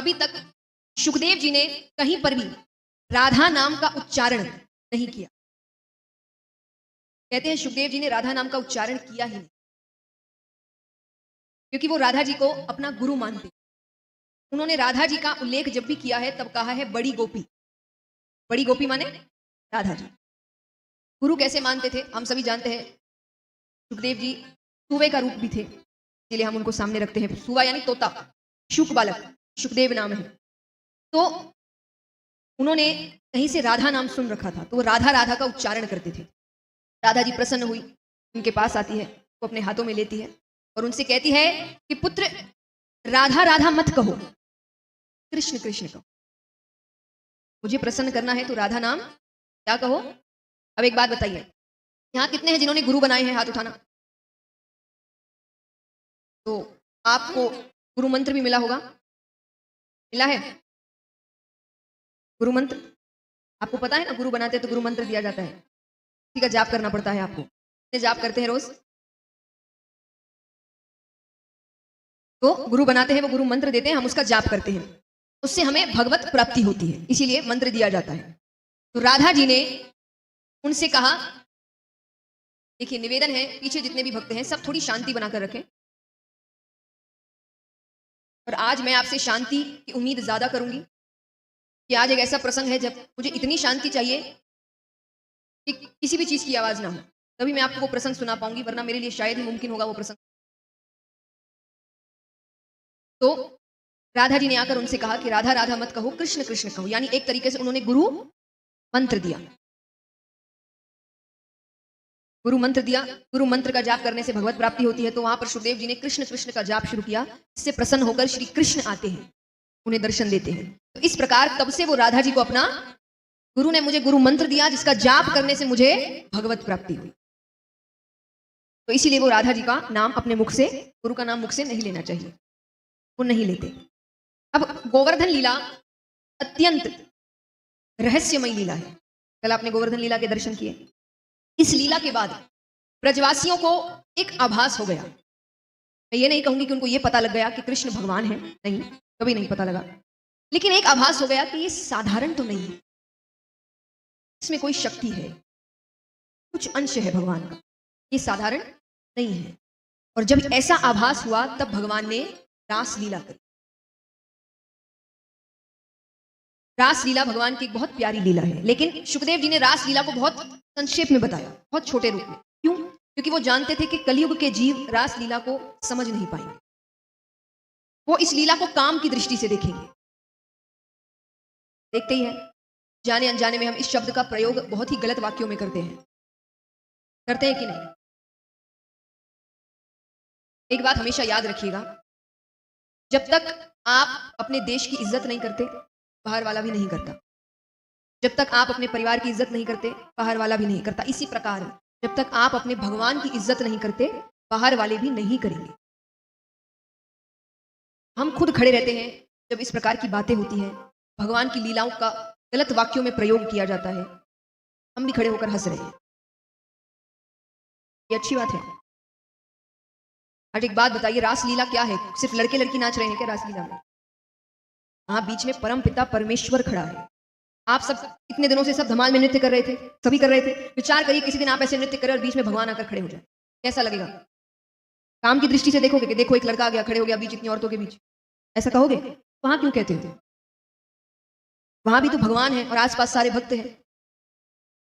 अभी तक शुकदेव जी ने कहीं पर भी राधा नाम का उच्चारण नहीं किया। कहते हैं शुकदेव जी ने राधा नाम का उच्चारण किया ही नहीं, क्योंकि वो राधा जी को अपना गुरु मानते। उन्होंने राधा जी का उल्लेख जब भी किया है तब कहा है बड़ी गोपी। बड़ी गोपी माने राधा जी। गुरु कैसे मानते थे हम सभी जानते हैं। सुखदेव जी सुवे का रूप भी थे, इसलिए हम उनको सामने रखते हैं। सुवा यानी तोता, शुक बालक, शुकदेव नाम है। तो उन्होंने कहीं से राधा नाम सुन रखा था, तो वो राधा राधा का उच्चारण करते थे। राधा जी प्रसन्न हुई, उनके पास आती है, वो अपने हाथों में लेती है और उनसे कहती है कि पुत्र राधा राधा मत कहो, कृष्ण कृष्ण कहो। मुझे प्रसन्न करना है तो राधा नाम क्या कहो। अब एक बात बताइए, यहां कितने हैं जिन्होंने गुरु बनाए हैं? हाथ उठाना। तो आपको गुरु मंत्र भी मिला होगा, मिला है गुरु मंत्र? आपको पता है ना, गुरु बनाते हैं तो गुरु मंत्र दिया जाता है, उसी का जाप करना पड़ता है आपको। कितने जाप करते हैं रोज? तो गुरु बनाते हैं, वो गुरु मंत्र देते हैं, हम उसका जाप करते हैं, उससे हमें भगवत प्राप्ति होती है, इसीलिए मंत्र दिया जाता है। तो राधा जी ने उनसे कहा, देखिए निवेदन है, पीछे जितने भी भक्त हैं सब थोड़ी शांति बनाकर रखें। और आज मैं आपसे शांति की उम्मीद ज्यादा करूंगी कि आज एक ऐसा प्रसंग है जब मुझे इतनी शांति चाहिए कि किसी भी चीज की आवाज ना हो, तभी मैं आपको वो प्रसंग सुना पाऊंगी, वरना मेरे लिए शायद ही मुमकिन होगा वो प्रसंग। तो राधा जी ने आकर उनसे कहा कि राधा राधा मत कहो, कृष्ण कृष्ण कहो। यानी एक तरीके से उन्होंने गुरु मंत्र दिया। गुरु मंत्र दिया, गुरु मंत्र का जाप करने से भगवत प्राप्ति होती है। तो वहां पर सुखदेव जी ने कृष्ण कृष्ण का जाप शुरू किया, इससे प्रसन्न होकर श्री कृष्ण आते हैं, उन्हें दर्शन देते हैं। तो इस प्रकार तब से वो राधा जी को अपना गुरु ने मुझे गुरु मंत्र दिया जिसका जाप करने से मुझे भगवत प्राप्ति हुई। तो इसीलिए वो राधा जी का नाम अपने मुख से, गुरु का नाम मुख से नहीं लेना चाहिए, वो नहीं लेते। अब गोवर्धन लीला अत्यंत रहस्यमय लीला है। कल आपने गोवर्धन लीला के दर्शन किए। इस लीला के बाद ब्रजवासियों को एक आभास हो गया। मैं ये नहीं कहूंगी कि उनको ये पता लग गया कि कृष्ण भगवान है, नहीं, कभी नहीं पता लगा, लेकिन एक आभास हो गया कि ये साधारण तो नहीं है, इसमें कोई शक्ति है, कुछ अंश है भगवान का, ये साधारण नहीं है। और जब ऐसा आभास हुआ तब भगवान ने रास लीला करी। रास लीला भगवान की एक बहुत प्यारी लीला है, लेकिन सुखदेव जी ने रास लीला को बहुत संक्षेप में बताया, बहुत छोटे रूप में। क्यों? क्योंकि वो जानते थे कि कलयुग के जीव रास लीला को समझ नहीं पाएंगे, वो इस लीला को काम की दृष्टि से देखेंगे। देखते ही है, जाने अनजाने में हम इस शब्द का प्रयोग बहुत ही गलत वाक्यों में करते हैं, करते हैं कि नहीं? एक बात हमेशा याद रखिएगा, जब तक आप अपने देश की इज्जत नहीं करते, बाहर वाला भी नहीं करता। जब तक आप अपने परिवार की इज्जत नहीं करते, बाहर वाला भी नहीं करता। इसी प्रकार जब तक आप अपने भगवान की इज्जत नहीं करते, बाहर वाले भी नहीं करेंगे। हम खुद खड़े रहते हैं जब इस प्रकार की बातें होती हैं, भगवान की लीलाओं का गलत वाक्यों में प्रयोग किया जाता है, हम भी खड़े होकर हंस रहे हैं। ये अच्छी बात है? आज एक बात बताइए, रास लीला क्या है? सिर्फ लड़के लड़की नाच रहे हैं क्या रास लीला में? वहां बीच में परम पिता परमेश्वर खड़ा है। आप सब इतने दिनों से सब धमाल में नृत्य कर रहे थे, सभी कर रहे थे। विचार करिए किसी दिन आप ऐसे नृत्य करें और बीच में भगवान आकर खड़े हो जाए, कैसा लगेगा? काम की दृष्टि से देखोगे कि देखो एक लड़का आ गया, खड़े हो गया बीच इतनी औरतों के बीच, ऐसा कहोगे? वहां क्यों कहते थे? वहां भी तो भगवान है और आसपास सारे भक्त हैं।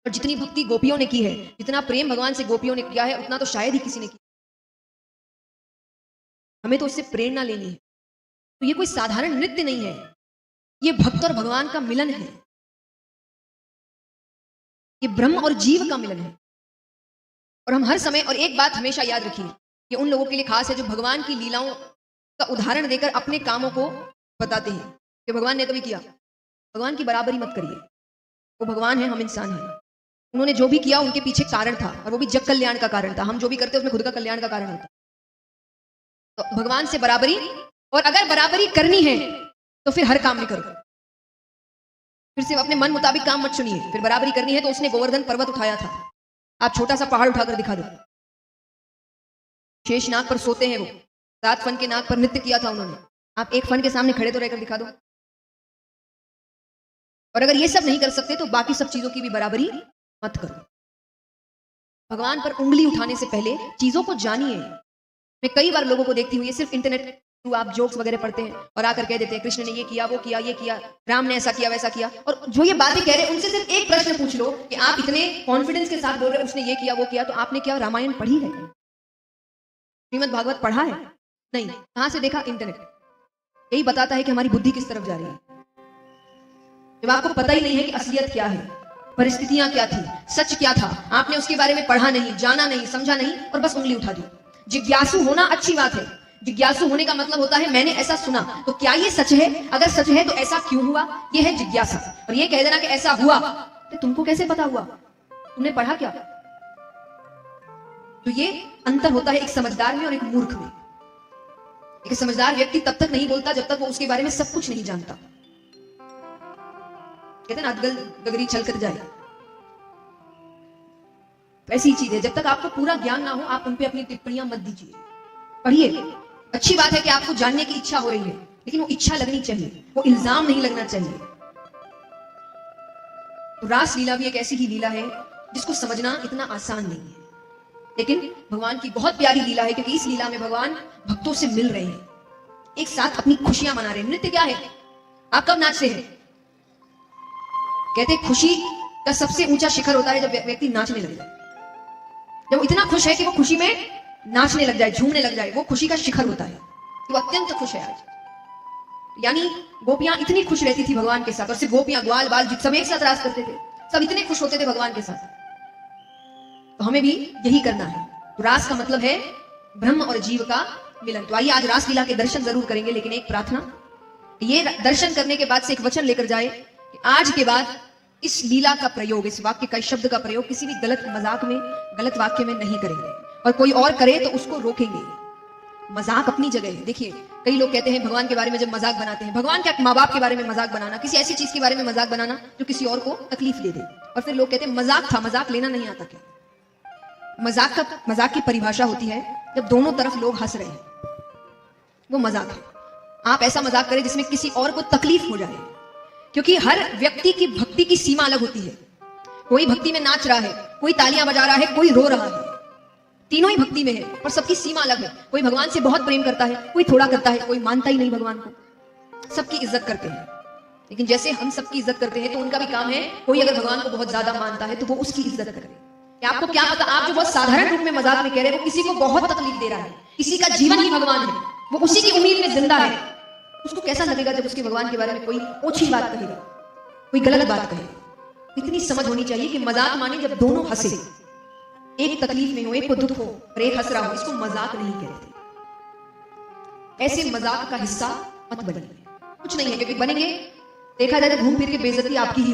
और जितनी भक्ति गोपियों ने की है, जितना प्रेम भगवान से गोपियों ने किया है, उतना तो शायद ही किसी ने किया। हमें तो उससे प्रेरणा लेनी है। तो ये कोई साधारण नृत्य नहीं है, ये भक्त और भगवान का मिलन है, ये ब्रह्म और जीव का मिलन है। और हम हर समय, और एक बात हमेशा याद रखिए, ये उन लोगों के लिए खास है जो भगवान की लीलाओं का उदाहरण देकर अपने कामों को बताते हैं कि भगवान ने तो भी किया। भगवान की बराबरी मत करिए, वो भगवान है, हम इंसान हैं। उन्होंने जो भी किया उनके पीछे कारण था, और वो भी जग कल्याण का कारण था। हम जो भी करते हैं उसमें खुद का कल्याण का कारण होता। तो भगवान से बराबरी, और अगर बराबरी करनी है तो फिर हर काम में करो, फिर सिर्फ अपने मन मुताबिक काम मत चुनिए। फिर बराबरी करनी है तो उसने गोवर्धन पर्वत उठाया था, आप छोटा सा पहाड़ उठाकर दिखा दो। शेष नाग पर सोते हैं वो, 7 फन के नाग पर नृत्य किया था उन्होंने, आप एक फन के सामने खड़े तो रहकर दिखा दो। और अगर ये सब नहीं कर सकते तो बाकी सब चीजों की भी बराबरी मत करो। भगवान पर उंगली उठाने से पहले चीजों को जानिए। मैं कई बार लोगों को देखती हूँ, ये सिर्फ इंटरनेट थ्रू आप जोक्स वगैरह पढ़ते हैं और आकर कह देते हैं कृष्ण ने ये किया, वो किया, ये किया, राम ने ऐसा किया, वैसा किया। और जो ये बातें कह रहे हैं उनसे सिर्फ एक प्रश्न पूछ लो कि आप इतने कॉन्फिडेंस के साथ बोल रहे हैं उसने ये किया, वो किया, तो आपने क्या रामायण पढ़ी है? श्रीमद् भागवत पढ़ा है? नहीं। कहां से देखा? इंटरनेट। यही बताता है कि हमारी बुद्धि किस तरफ जा रही है। जब आपको पता ही नहीं है कि असलियत क्या है, परिस्थितियां क्या थी, सच क्या था, आपने उसके बारे में पढ़ा नहीं, जाना नहीं, समझा नहीं और बस उंगली उठा दी। जिज्ञासु होना अच्छी बात है। जिज्ञासु होने का मतलब होता है मैंने ऐसा सुना तो क्या ये सच है, अगर सच है तो ऐसा क्यों हुआ, ये है जिज्ञासा। और ये कह देना कि ऐसा हुआ, तो तुमको कैसे पता हुआ, तुमने पढ़ा क्या? तो ये अंतर होता है एक समझदार में और एक मूर्ख में। एक समझदार व्यक्ति तब तक नहीं बोलता जब तक वो उसके बारे में सब कुछ नहीं जानता। कहते हैं ना अदगल गगरी छलकत जाए, तो ऐसी चीज है। जब तक आपको पूरा ज्ञान ना हो आप उन पे अपनी टिप्पणियां मत दीजिए। पढ़िए, अच्छी बात है कि आपको जानने की इच्छा हो रही है, लेकिन वो इच्छा लगनी चाहिए, वो इल्जाम नहीं लगना चाहिए। तो रास लीला भी एक ऐसी ही लीला है जिसको समझना इतना आसान नहीं है, लेकिन भगवान की बहुत प्यारी लीला है, क्योंकि इस लीला में भगवान भक्तों से मिल रहे हैं, एक साथ अपनी खुशियां मना रहे हैं। नृत्य क्या है? आप कब नाचते हैं? कहते हैं खुशी का सबसे ऊंचा शिखर होता है जब व्यक्ति नाचने लग जाए। जब वो इतना खुश है कि वो खुशी में नाचने लग जाए, झूमने लग जाए, वो खुशी का शिखर होता है। वो अत्यंत खुश है आज। यानी गोपियां इतनी खुश रहती थी भगवान के साथ, और सिर्फ गोपियां, ग्वाल बाल सब एक साथ रास करते थे, सब इतने खुश होते थे भगवान के साथ। तो हमें भी यही करना है। तो रास का मतलब है ब्रह्म और जीव का मिलन। तो आइए आज रास लीला के दर्शन जरूर करेंगे, लेकिन एक प्रार्थना, ये दर्शन करने के बाद से एक वचन लेकर जाए कि आज के बाद इस लीला का प्रयोग, इस वाक्य का, इस शब्द का प्रयोग किसी भी गलत मजाक में, गलत वाक्य में नहीं करेंगे, और कोई और करे तो उसको रोकेंगे। मजाक अपनी जगह है। देखिए कई लोग कहते हैं भगवान के बारे में जब मजाक बनाते हैं, भगवान क्या माँ बाप के बारे में मजाक बनाना, किसी ऐसी चीज के बारे में मजाक बनाना जो किसी और को तकलीफ दे दे, और फिर लोग कहते हैं मजाक था, मजाक लेना नहीं आता क्या? मजाक की परिभाषा होती है जब दोनों तरफ लोग हंस रहे हैं, वो मजाक है। आप ऐसा मजाक करें जिसमें किसी और को तकलीफ हो जाए, क्योंकि हर व्यक्ति की भक्ति की सीमा अलग होती है। कोई भक्ति में नाच रहा है, कोई तालियां बजा रहा है, कोई रो रहा है, तीनों ही भक्ति में है, पर सबकी सीमा अलग है। कोई भगवान से बहुत प्रेम करता है, कोई थोड़ा करता है, कोई मानता ही नहीं भगवान को। सबकी इज्जत करते हैं, लेकिन जैसे हम सबकी इज्जत करते हैं तो उनका भी काम है, कोई अगर भगवान को बहुत ज्यादा मानता है तो वो उसकी इज्जत करे। आपको क्या पता, आप जो बहुत साधारण रूप में मजाक में कह रहे हैं वो किसी को बहुत तकलीफ दे रहा है, किसी का जीवन ही भगवान है, वो उसी की उम्मीद में जिंदा है। उसको कैसा लगेगा जब उसके भगवान के बारे में कोई ओछी बात कहेगा, कोई गलत बात कहे? इतनी समझ होनी चाहिए कि मजाक माने जब दोनों हंसे, एक तकलीफ में हो, एक को दुख हो और एक हंस रहा हो, इसको मजाक नहीं कहते। ऐसे मजाक का हिस्सा मत बनिए। कुछ नहीं है, क्योंकि बनेंगे देखा जाए तो घूम फिर के बेइज्जती आपकी ही